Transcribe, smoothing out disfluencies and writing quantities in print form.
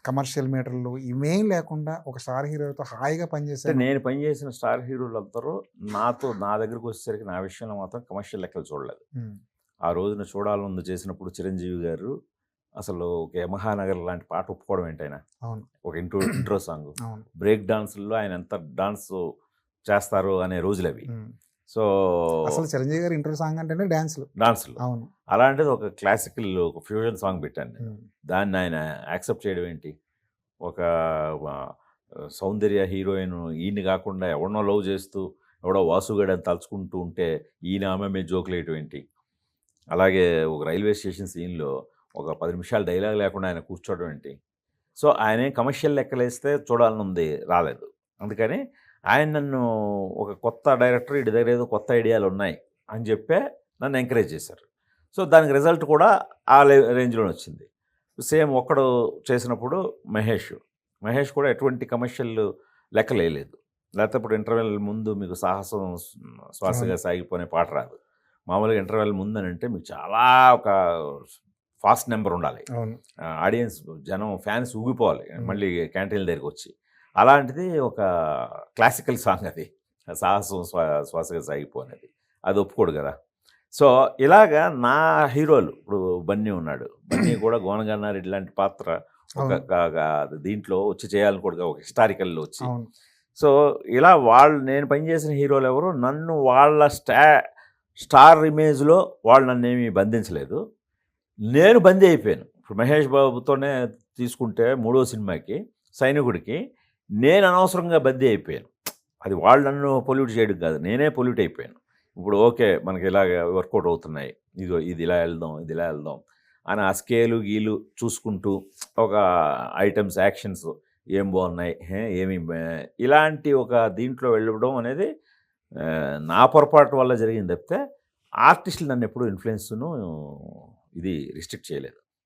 Commercial మీటర్లు ఇవేం లేకుండా ఒక స్టార్ హీరోతో హాయిగా అంటే పనిచేశాను. నేను పనిచేసిన స్టార్ హీరోలందరూ నా దగ్గరికి వచ్చేసరికి నా విషయంలో మాత్రం కమర్షియల్ లెక్కలు చూడలేదు. హ్మ్. ఆ రోజున చూడాలనుంది చేసినప్పుడు చిరంజీవి గారు అసలు ఒక యమహానగర్ లాంటి పాట ఒప్పుకోవడం ఏంటైనా అవును. ఒక ఇంట్రో సాంగ్ అవును. బ్రేక్ డాన్సుల్లో ఆయన ఎంత డాన్స్ చేస్తారు అనే రోజులు అవి. హ్మ్. సో అసలు చిరంజీవి గారి ఇంటర్వ్యూ సాంగ్ అంటేనే డాన్సులు. డాన్సులు అవును. అలాంటిది ఒక క్లాసికల్ ఒక ఫ్యూజన్ సాంగ్ పెట్టాను నేను. హ్మ్. దాన్ని ఆయన యాక్సెప్ట్ చేయడం ఏంటి? ఒక సౌందర్య హీరోయిన్ ఈయన్ని కాకుండా ఎవడనో లవ్ చేస్తూ ఎవడో వాసుగాడు అని తలుచుకుంటూ ఉంటే ఈయన ఆమె మీద జోకులు వేయటం ఏంటి? అలాగే ఒక రైల్వే స్టేషన్ సీన్‌లో ఒక 10 నిమిషాలు డైలాగ్ లేకుండా ఆయన కూర్చోవడం ఏంటి? సో, ఆయనేం కమర్షియల్ లెక్కలేస్తే చూడాలనుంది రాలేదు. అందుకని ఆయన నన్ను ఒక కొత్త డైరెక్టర్ ఈడి దగ్గర ఏదో కొత్త ఐడియాలున్నాయి అని చెప్పే నన్ను ఎంకరేజ్ చేశారు. సో, దానికి రిజల్ట్ కూడా ఆ రేంజ్‌లోనే వచ్చింది. సేమ్ ఒక్కడు చేసినప్పుడు మహేష్ కూడా ఎటువంటి కమర్షియల్ లెక్కలేయలేదు. లేకపోతే ఇప్పుడు ఇంటర్వెల్ ముందు మీకు సాహసం శ్వాసగా అవును. సాగిపోనే పాట రాదు. మామూలుగా ఇంటర్వెల్ ముందనంటే మీకు చాలా ఒక ఫాస్ట్ నెంబర్ ఉండాలి. అవును. ఆడియన్స్ జనం ఫ్యాన్స్ ఊగిపోవాలి హ్మ్. మళ్ళీ క్యాంటీన్‌ల దగ్గరకొచ్చి. అలాంటిది ఒక క్లాసికల్ సాంగ్ అది. సాహసం శ్వాసగా సాగిపో అనేది. అది ఒప్పుకోడు గదా! సో, ఇలాగా నా హీరోలు ఇప్పుడు బన్నీ ఉన్నాడు. బన్నీ కూడా గోనగన్నారెడ్డి లాంటి పాత్ర ఒక అవును. దీంట్లో వచ్చి చేయాలనుకోడుగా ఒక హిస్టారికల్‌లో వచ్చి. అవును. సో, ఇలా నేను పనిచేసిన హీరోలెవరు నన్ను వాళ్ళ స్టార్ ఇమేజ్‌లో వాళ్ళు నన్నేమి బంధించలేదు. నేను బందీ అయిపోయాను. ఇప్పుడు 'మహేష్ బాబుతోనే' తీసుకుంటే మూడో సినిమాకి 'సైనికుడికి' నేను అనవసరంగా బందీ అయిపోయాను. అది వాళ్ళు నన్ను పొల్యూట్ చేయడం కాదు. నేనే పొల్యూట్ అయిపోయాను. ఇప్పుడు ఓకే. మనకి ఇలాగ వర్కౌట్ అవుతున్నాయి. ఇదిగో ఇది ఇలా వెళ్దాం, ఇది ఇలా వెళ్దాం అని ఆ స్కేలు, గీలు చూసుకుంటూ ఒక ఐటెమ్స్, యాక్షన్స్ ఏం బాగున్నాయి, ఏమి ఇలాంటి ఒక దీంట్లో వెళ్ళడం అనేది నా పొరపాటు వల్ల జరిగింది తప్పితే ఆర్టిస్టులు నన్ను ఎప్పుడూ ఇన్‌ఫ్లుయెన్స్‌ను ఇది రిస్ట్రిక్ట్ చేయలేదు.